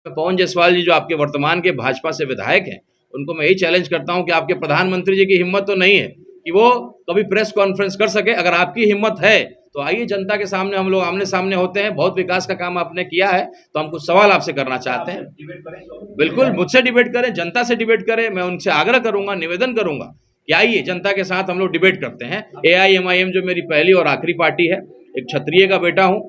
पवन जायसवाल जी जो आपके वर्तमान के भाजपा से विधायक हैं, उनको मैं यही चैलेंज करता हूं कि आपके प्रधानमंत्री जी की हिम्मत तो नहीं है कि वो कभी प्रेस कॉन्फ्रेंस कर सके। अगर आपकी हिम्मत है तो आइए, जनता के सामने हम लोग आमने सामने होते हैं। बहुत विकास का काम आपने किया है, तो हम कुछ सवाल आपसे करना चाहते हैं। बिल्कुल, मुझसे डिबेट करें, जनता से डिबेट करें। मैं उनसे आग्रह करूंगा, निवेदन करूंगा कि आइए, जनता के साथ हम लोग डिबेट करते हैं। AIMIM जो मेरी पहली और आखिरी पार्टी है, एक क्षत्रिय का बेटा हूं।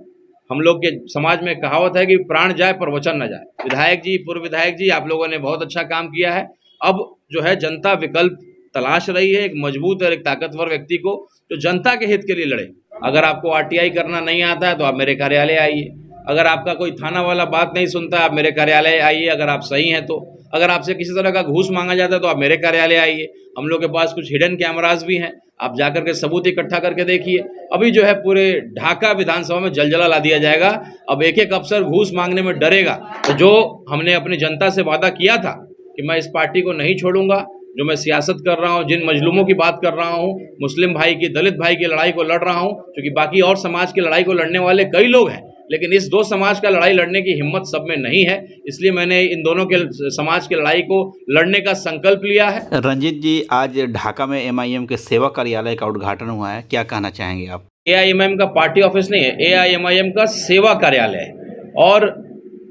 हम लोग के समाज में कहावत है कि प्राण जाए पर वचन न जाए। विधायक जी, पूर्व विधायक जी, आप लोगों ने बहुत अच्छा काम किया है। अब जो है जनता विकल्प तलाश रही है, एक मजबूत और एक ताकतवर व्यक्ति को जो जनता के हित के लिए लड़े। अगर आपको RTI करना नहीं आता है तो आप मेरे कार्यालय आइए। अगर आपका कोई थाना वाला बात नहीं सुनता, आप मेरे कार्यालय आइए। अगर आप सही हैं तो अगर आपसे किसी तरह का घूस मांगा जाता है तो आप मेरे कार्यालय आइए। हम लोग के पास कुछ हिडन कैमरास भी हैं, आप जाकर के सबूत इकट्ठा करके देखिए। अभी जो है पूरे ढाका विधानसभा में जलजला ला दिया जाएगा। अब एक एक अफसर घूस मांगने में डरेगा। तो जो हमने अपनी जनता से वादा किया था कि मैं इस पार्टी को नहीं छोड़ूंगा, जो मैं सियासत कर रहा हूँ, जिन मजलूमों की बात कर रहा हूँ, मुस्लिम भाई की, दलित भाई की लड़ाई को लड़ रहा हूँ, क्योंकि बाकी और समाज की लड़ाई को लड़ने वाले कई लोग हैं, लेकिन इस दो समाज का लड़ाई लड़ने की हिम्मत सब में नहीं है। इसलिए मैंने इन दोनों के समाज की लड़ाई को लड़ने का संकल्प लिया है। रंजीत जी, आज ढाका में MIM के सेवा कार्यालय का उद्घाटन हुआ है, क्या कहना चाहेंगे आप? AIMIM का पार्टी ऑफिस नहीं है, AIMIM का सेवा कार्यालय है। और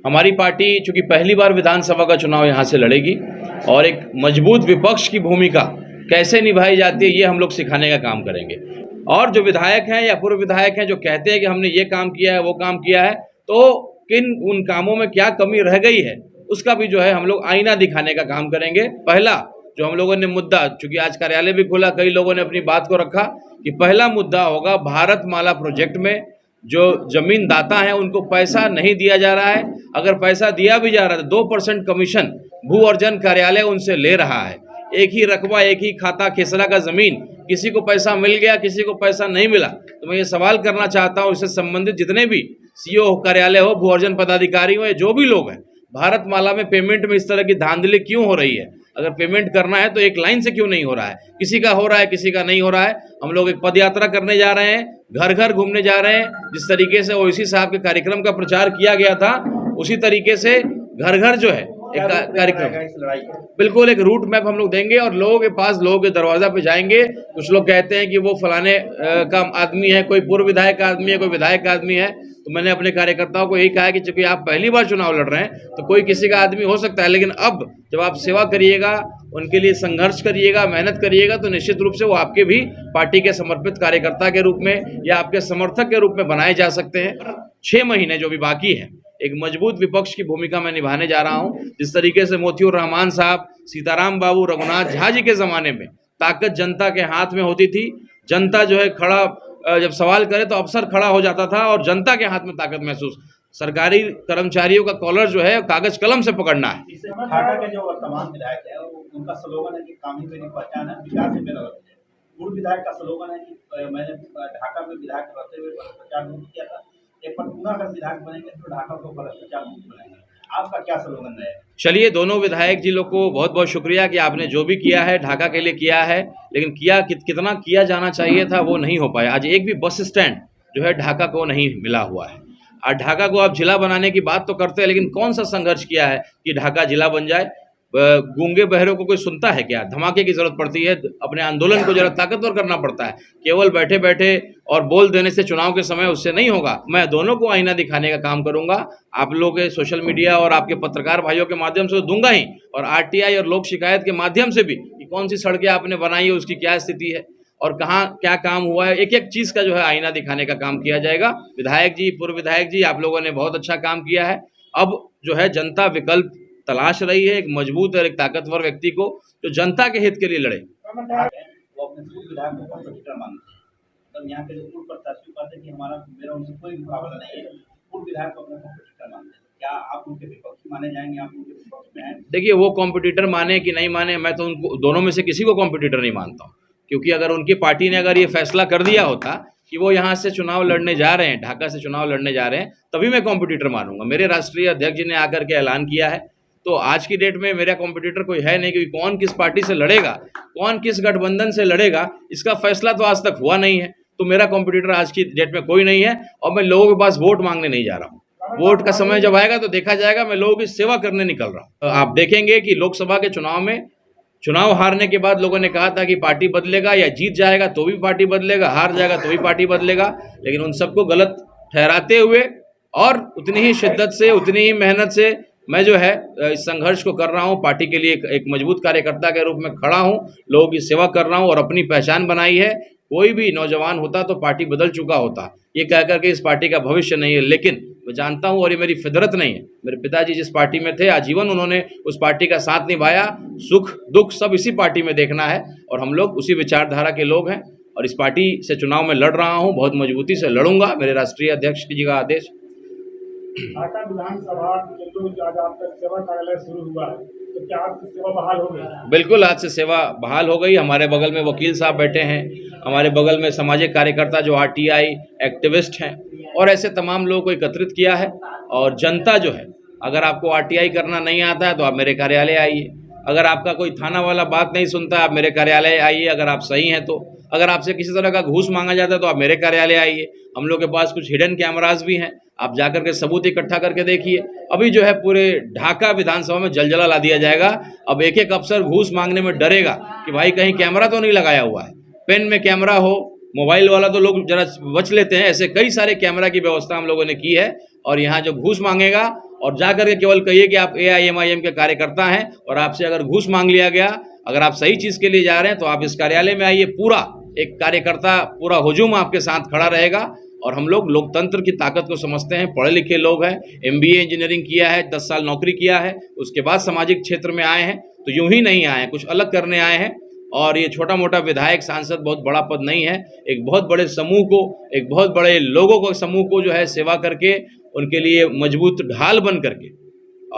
हमारी पार्टी चूंकि पहली बार विधानसभा का चुनाव यहाँ से लड़ेगी और एक मजबूत विपक्ष की भूमिका कैसे निभाई जाती है, ये हम लोग सिखाने का काम करेंगे। और जो विधायक हैं या पूर्व विधायक हैं जो कहते हैं कि हमने ये काम किया है, वो काम किया है, तो किन उन कामों में क्या कमी रह गई है, उसका भी जो है हम लोग आईना दिखाने का काम करेंगे। पहला जो हम लोगों ने मुद्दा, चूंकि आज कार्यालय भी खुला, कई लोगों ने अपनी बात को रखा कि पहला मुद्दा होगा भारतमाला प्रोजेक्ट में जो जमीन दाता हैं उनको पैसा नहीं दिया जा रहा है। अगर पैसा दिया भी जा रहा है तो 2% कमीशन भू अर्जन कार्यालय उनसे ले रहा है। एक ही रकबा, एक ही खाता, खेसरा का जमीन, किसी को पैसा मिल गया, किसी को पैसा नहीं मिला। तो मैं ये सवाल करना चाहता हूँ, इससे संबंधित जितने भी CO कार्यालय हो, भू अर्जन पदाधिकारी हो, जो भी लोग हैं, भारतमाला में पेमेंट में इस तरह की धांधली क्यों हो रही है? अगर पेमेंट करना है तो एक लाइन से क्यों नहीं हो रहा है? किसी का हो रहा है, किसी का नहीं हो रहा है। हम लोग एक पद यात्रा करने जा रहे हैं, घर घर घूमने जा रहे हैं। जिस तरीके से ओवैसी साहब के कार्यक्रम का प्रचार किया गया था, उसी तरीके से घर घर जो है एक कार्यक्रम, बिल्कुल एक रूट मैप हम लोग देंगे और लोगों के पास, लोगों के दरवाजा पे जाएंगे। कुछ लोग कहते हैं कि वो फलाने का आदमी है, कोई पूर्व विधायक का आदमी है, कोई विधायक का आदमी है। तो मैंने अपने कार्यकर्ताओं को यही कहा है कि चूंकि आप पहली बार चुनाव लड़ रहे हैं तो कोई किसी का आदमी हो सकता है, लेकिन अब जब आप सेवा करिएगा, उनके लिए संघर्ष करिएगा, मेहनत करिएगा, तो निश्चित रूप से वो आपके भी पार्टी के समर्पित कार्यकर्ता के रूप में या आपके समर्थक के रूप में बनाए जा सकते हैं। 6 महीने जो भी बाकी है, एक मजबूत विपक्ष की भूमिका मैं निभाने जा रहा हूं। जिस तरीके से मोतियूर रहमान साहब, सीताराम बाबू, रघुनाथ झा जी के ज़माने में ताकत जनता के हाथ में होती थी, जनता जो है खड़ा, जब सवाल करे तो अफसर खड़ा हो जाता था और जनता के हाथ में ताकत महसूस। सरकारी कर्मचारियों का कॉलर जो है कागज कलम से पकड़ना है। ढाका के जो वर्तमान विधायक है, उनका स्लोगन है कि काम ही मेरी पहचान है, विकास ही मेरा लक्ष्य है। पूर्व विधायक का स्लोगन है कि मैंने ढाका में विधायक रहते हुए भ्रष्टाचार मुक्त किया था, एक पर पुनः अगर विधायक बनेंगे तो ढाका को भ्रष्टाचार मुक्त बनाएंगे। आपका क्या स्लोगन है? चलिए, दोनों विधायक जी लोग को बहुत बहुत शुक्रिया कि आपने जो भी किया है ढाका के लिए किया है, लेकिन किया कितना किया जाना चाहिए था वो नहीं हो पाया। आज एक भी बस स्टैंड जो है ढाका को नहीं मिला हुआ है। और ढाका को आप जिला बनाने की बात तो करते हैं, लेकिन कौन सा संघर्ष किया है कि ढाका जिला बन जाए? गूंगे बहरों को कोई सुनता है क्या? धमाके की जरूरत पड़ती है, अपने आंदोलन को जरा ताकतवर करना पड़ता है। केवल बैठे बैठे और बोल देने से चुनाव के समय उससे नहीं होगा। मैं दोनों को आईना दिखाने का काम करूंगा, आप लोगों के सोशल मीडिया और आपके पत्रकार भाइयों के माध्यम से दूंगा ही, और RTI और लोक शिकायत के माध्यम से भी कि कौन सी सड़कें आपने बनाई है, उसकी क्या स्थिति है और कहाँ क्या काम हुआ है। एक एक चीज़ का जो है आईना दिखाने का काम किया जाएगा। विधायक जी, पूर्व विधायक जी, आप लोगों ने बहुत अच्छा काम किया है। अब जो है जनता विकल्प तलाश रही है, एक मजबूत और एक ताकतवर व्यक्ति को जो जनता के हित के लिए लड़े। वो अपने पूर्व विधायक को कॉम्पिटिटर मानते हैं, मतलब यहाँ के जो पूर्व प्रत्याशी कहते हैं कि मेरा उनसे कोई मुकाबला नहीं है, पूर्व विधायक को अपना कॉम्पिटिटर मानते हैं। क्या आप उनके विपक्षी माने जाएंगे? आप उनके विपक्ष में हैं? देखिए, वो कॉम्पिटिटर माने कि नहीं माने, मैं तो उनको दोनों में से किसी को कॉम्पिटिटर नहीं मानता हूँ। क्योंकि अगर उनकी पार्टी ने अगर ये फैसला कर दिया होता कि वो यहाँ से चुनाव लड़ने जा रहे हैं, ढाका से चुनाव लड़ने जा रहे हैं, तभी मैं कॉम्पिटिटर मानूंगा। मेरे राष्ट्रीय अध्यक्ष जी ने आकर के ऐलान किया है, तो आज की डेट में मेरा कॉम्पिटिटर कोई है नहीं। क्योंकि कौन किस पार्टी से लड़ेगा, कौन किस गठबंधन से लड़ेगा, इसका फैसला तो आज तक हुआ नहीं है। तो मेरा कॉम्पिटिटर आज की डेट में कोई नहीं है और मैं लोगों के पास वोट मांगने नहीं जा रहा हूँ। वोट का समय जब आएगा तो देखा जाएगा। मैं लोगों की सेवा करने निकल रहा हूँ। आप देखेंगे कि लोकसभा के चुनाव में चुनाव हारने के बाद लोगों ने कहा था कि पार्टी बदलेगा, या जीत जाएगा तो भी पार्टी बदलेगा, हार जाएगा तो भी पार्टी बदलेगा, लेकिन उन सबको गलत ठहराते हुए और उतनी ही शिद्दत से, उतनी ही मेहनत से मैं जो है इस संघर्ष को कर रहा हूँ। पार्टी के लिए एक मजबूत कार्यकर्ता के रूप में खड़ा हूँ, लोगों की सेवा कर रहा हूँ और अपनी पहचान बनाई है। कोई भी नौजवान होता तो पार्टी बदल चुका होता, ये कह करके इस पार्टी का भविष्य नहीं है। लेकिन मैं जानता हूँ, और ये मेरी फितरत नहीं है, मेरे पिताजी जिस पार्टी में थे आजीवन उन्होंने उस पार्टी का साथ निभाया, सुख दुख सब इसी पार्टी में देखना है और हम लोग उसी विचारधारा के लोग हैं और इस पार्टी से चुनाव में लड़ रहा हूँ, बहुत मजबूती से लड़ूंगा। मेरे राष्ट्रीय अध्यक्ष जी का आदेश। ढाका विधानसभा के लोग आज आपका सेवा कार्यालय शुरू हुआ है, तो क्या आपकी सेवा बहाल हो गई? बिल्कुल, आज से सेवा बहाल हो गई। हमारे बगल में वकील साहब बैठे हैं, हमारे बगल में सामाजिक कार्यकर्ता जो RTI एक्टिविस्ट हैं और ऐसे तमाम लोगों को एकत्रित किया है। और जनता जो है, अगर आपको RTI करना नहीं आता है तो आप मेरे कार्यालय आइए। अगर आपका कोई थाना वाला बात नहीं सुनता, आप मेरे कार्यालय आइए। अगर आप सही हैं तो, अगर आपसे किसी तरह का घूस मांगा जाता है तो आप मेरे कार्यालय आइए। हम लोग के पास कुछ हिडन कैमरास भी हैं, आप जाकर के सबूत इकट्ठा करके देखिए। अभी जो है पूरे ढाका विधानसभा में जलजला ला दिया जाएगा। अब एक एक अफसर घूस मांगने में डरेगा कि भाई कहीं कैमरा तो नहीं लगाया हुआ है। पेन में कैमरा हो, मोबाइल वाला तो लोग जरा बच लेते हैं, ऐसे कई सारे कैमरा की व्यवस्था हम लोगों ने की है। और यहाँ जो घूस मांगेगा और जा करके केवल कहिए कि आप AIMIM के कार्यकर्ता हैं और आपसे अगर घूस मांग लिया गया, अगर आप सही चीज़ के लिए जा रहे हैं तो आप इस कार्यालय में आइए। पूरा एक कार्यकर्ता, पूरा हुजूम आपके साथ खड़ा रहेगा। और हम लोग लोकतंत्र की ताकत को समझते हैं, पढ़े लिखे लोग हैं, MBA इंजीनियरिंग किया है, 10 साल नौकरी किया है, उसके बाद सामाजिक क्षेत्र में आए हैं। तो यूं ही नहीं आए हैं, कुछ अलग करने आए हैं। और ये छोटा मोटा विधायक सांसद बहुत बड़ा पद नहीं है, एक बहुत बड़े समूह को, एक बहुत बड़े लोगों को, समूह को जो है सेवा करके उनके लिए मजबूत ढाल बन करके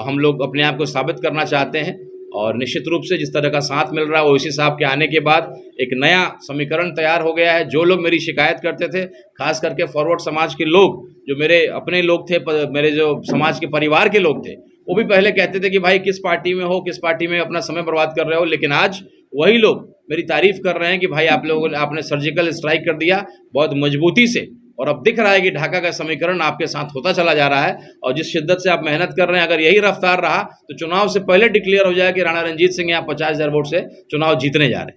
हम लोग अपने आप को साबित करना चाहते हैं। और निश्चित रूप से जिस तरह का साथ मिल रहा है, ओवैसी साहब के आने के बाद एक नया समीकरण तैयार हो गया है। जो लोग मेरी शिकायत करते थे, खास करके फॉरवर्ड समाज के लोग, जो मेरे अपने लोग थे, मेरे जो समाज के परिवार के लोग थे, वो भी पहले कहते थे कि भाई किस पार्टी में हो, किस पार्टी में अपना समय बर्बाद कर रहे हो। लेकिन आज वही लोग मेरी तारीफ कर रहे हैं कि भाई आप लोगों ने, आपने सर्जिकल स्ट्राइक कर दिया बहुत मजबूती से। और अब दिख रहा है कि ढाका का समीकरण आपके साथ होता चला जा रहा है। और जिस शिद्दत से आप मेहनत कर रहे हैं, अगर यही रफ्तार रहा तो चुनाव से पहले डिक्लेयर हो जाए कि राणा रंजीत सिंह यहाँ 50,000 वोट से चुनाव जीतने जा रहे हैं।